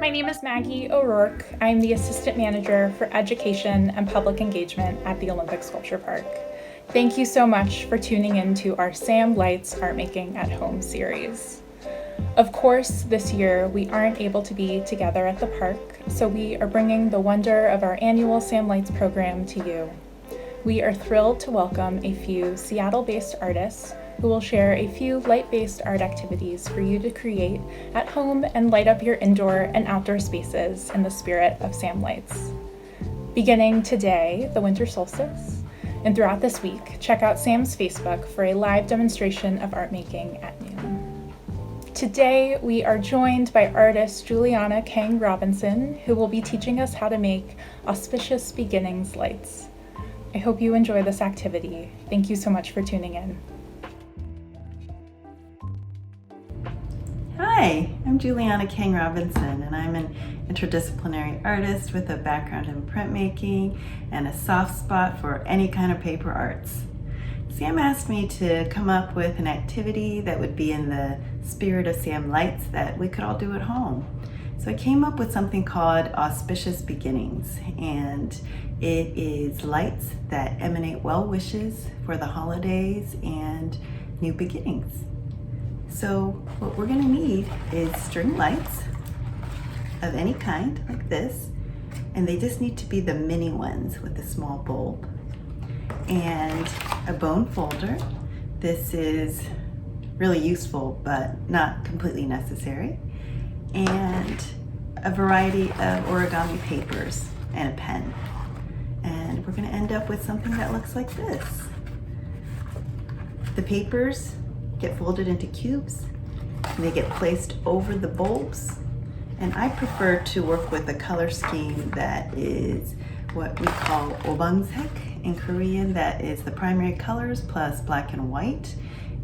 my name is Maggie O'Rourke. I'm the Assistant Manager for Education and Public Engagement at the Olympic Sculpture Park. Thank you so much for tuning in to our Sam Lights Art Making at Home series. Of course, this year we aren't able to be together at the park, so we are bringing the wonder of our annual Sam Lights program to you. We are thrilled to welcome a few Seattle-based artists who will share a few light-based art activities for you to create at home and light up your indoor and outdoor spaces in the spirit of Sam Lights. Beginning today, the winter solstice, and throughout this week, check out Sam's Facebook for a live demonstration of art making at noon. Today, we are joined by artist Juliana Kang Robinson, who will be teaching us how to make auspicious beginnings lights. I hope you enjoy this activity. Thank you so much for tuning in. Hi, I'm Juliana Kang Robinson, and I'm an interdisciplinary artist with a background in printmaking and a soft spot for any kind of paper arts. Sam asked me to come up with an activity that would be in the spirit of Sam Lights that we could all do at home. So I came up with something called Auspicious Beginnings, and it is lights that emanate well wishes for the holidays and new beginnings. So what we're going to need is string lights of any kind, like this, and they just need to be the mini ones with a small bulb, and a bone folder. This is really useful but not completely necessary, and a variety of origami papers and a pen. And we're going to end up with something that looks like this. The papers get folded into cubes and they get placed over the bulbs, and I prefer to work with a color scheme that is what we call obangsek in Korean. That is the primary colors plus black and white,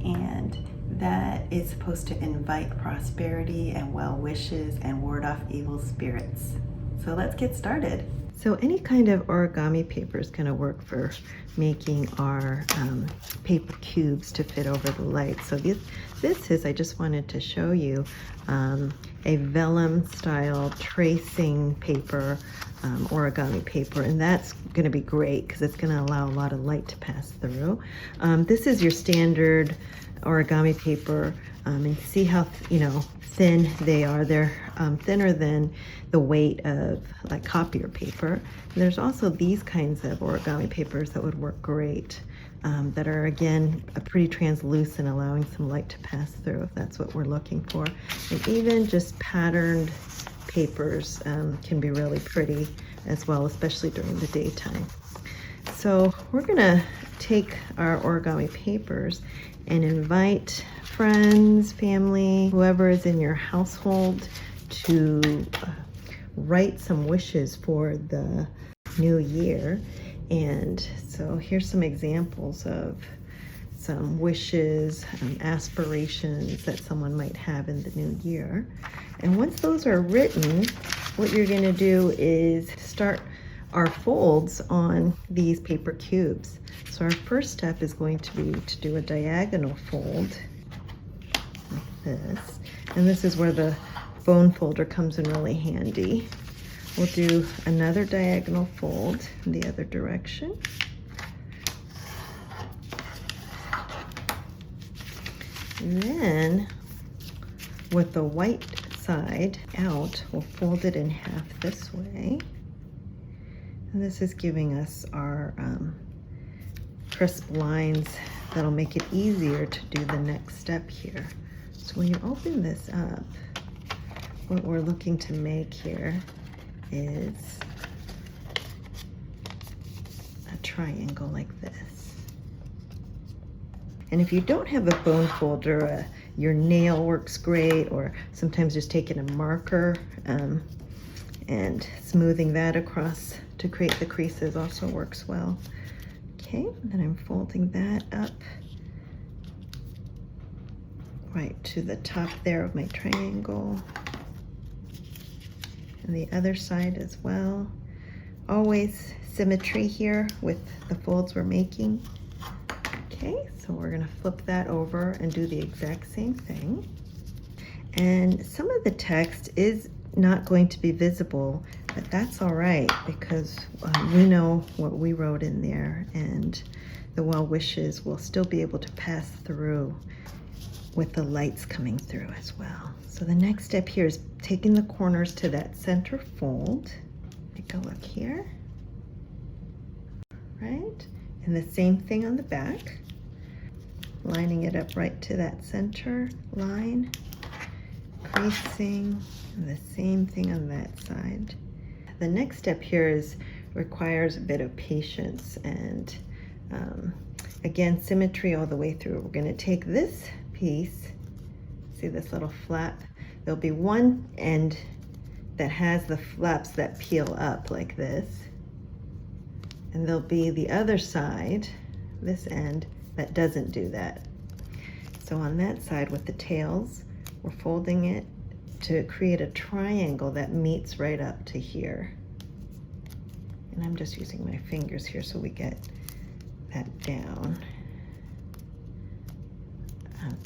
and that is supposed to invite prosperity and well wishes and ward off evil spirits. So let's get started. So any kind of origami paper is going to work for making our paper cubes to fit over the light. So this is, I just wanted to show you a vellum style tracing paper, origami paper, and that's going to be great because it's going to allow a lot of light to pass through. This is your standard origami paper, and see how thin they are. They're thinner than the weight of like copier paper. And there's also these kinds of origami papers that would work great, that are again pretty translucent, allowing some light to pass through if that's what we're looking for. And even just patterned papers can be really pretty as well, especially during the daytime. So we're gonna take our origami papers and invite friends, family, whoever is in your household to write some wishes for the new year. And so here's some examples of some wishes, aspirations that someone might have in the new year. And once those are written, what you're going to do is start our folds on these paper cubes. So our first step is going to be to do a diagonal fold like this, and this is where the bone folder comes in really handy. We'll do another diagonal fold in the other direction, and then with the white side out, we'll fold it in half this way. And this is giving us our crisp lines that'll make it easier to do the next step here. So when you open this up, what we're looking to make here is a triangle like this. And if you don't have a bone folder, your nail works great, or sometimes just taking a marker and smoothing that across to create the creases also works well. Okay, and then I'm folding that up right to the top there of my triangle, and the other side as well. Always symmetry here with the folds we're making. Okay, so we're gonna flip that over and do the exact same thing. And some of the text is not going to be visible, but that's all right because we know what we wrote in there, and the well wishes will still be able to pass through with the lights coming through as well. So the next step here is taking the corners to that center fold. Take a look here, right? And the same thing on the back, lining it up right to that center line, creasing, and the same thing on that side. The next step here requires a bit of patience and again, symmetry all the way through. We're going to take this piece, see this little flap? There'll be one end that has the flaps that peel up like this, and there'll be the other side, this end, that doesn't do that. So on that side with the tails, we're folding it to create a triangle that meets right up to here. And I'm just using my fingers here so we get that down.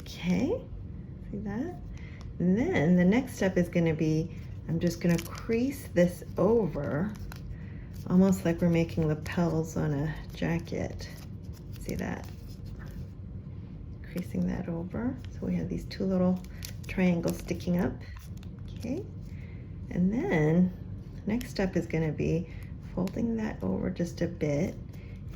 Okay, see that? And then the next step is going to be, I'm just going to crease this over, almost like we're making lapels on a jacket. See that? Creasing that over. So we have these two little triangles sticking up. Okay, and then next step is going to be folding that over just a bit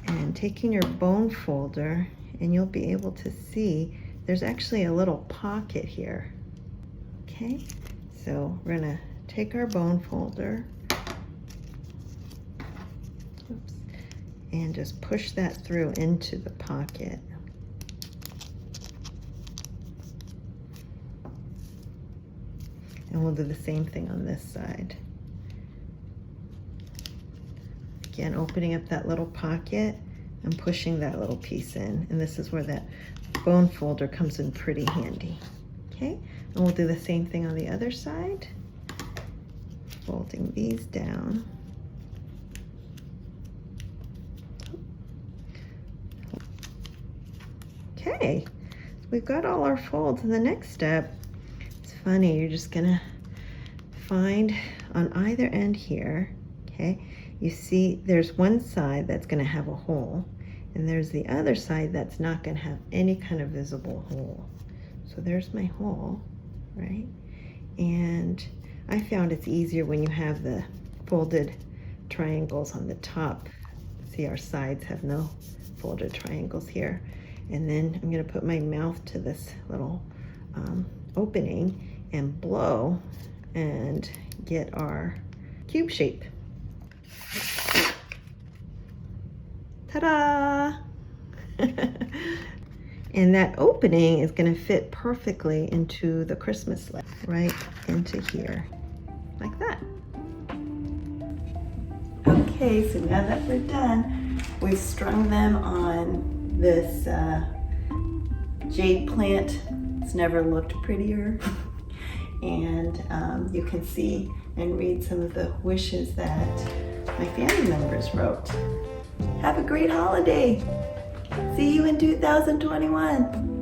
and taking your bone folder, and you'll be able to see there's actually a little pocket here. Okay, so we're gonna take our bone folder, oops, and just push that through into the pocket. And we'll do the same thing on this side. Again, opening up that little pocket and pushing that little piece in. And this is where that bone folder comes in pretty handy. Okay, and we'll do the same thing on the other side. Folding these down. Okay, so we've got all our folds. And the next step, it's funny, you're just gonna find on either end here, okay, you see there's one side that's going to have a hole, and there's the other side that's not going to have any kind of visible hole. So there's my hole, right? And I found it's easier when you have the folded triangles on the top. See, our sides have no folded triangles here. And then I'm going to put my mouth to this little opening and blow and get our cube shape. Ta-da! And that opening is going to fit perfectly into the Christmas sleigh, right into here, like that. Okay, so now that we're done, we've strung them on this jade plant. It's never looked prettier. And you can see and read some of the wishes that my family members wrote. Have a great holiday. See you in 2021.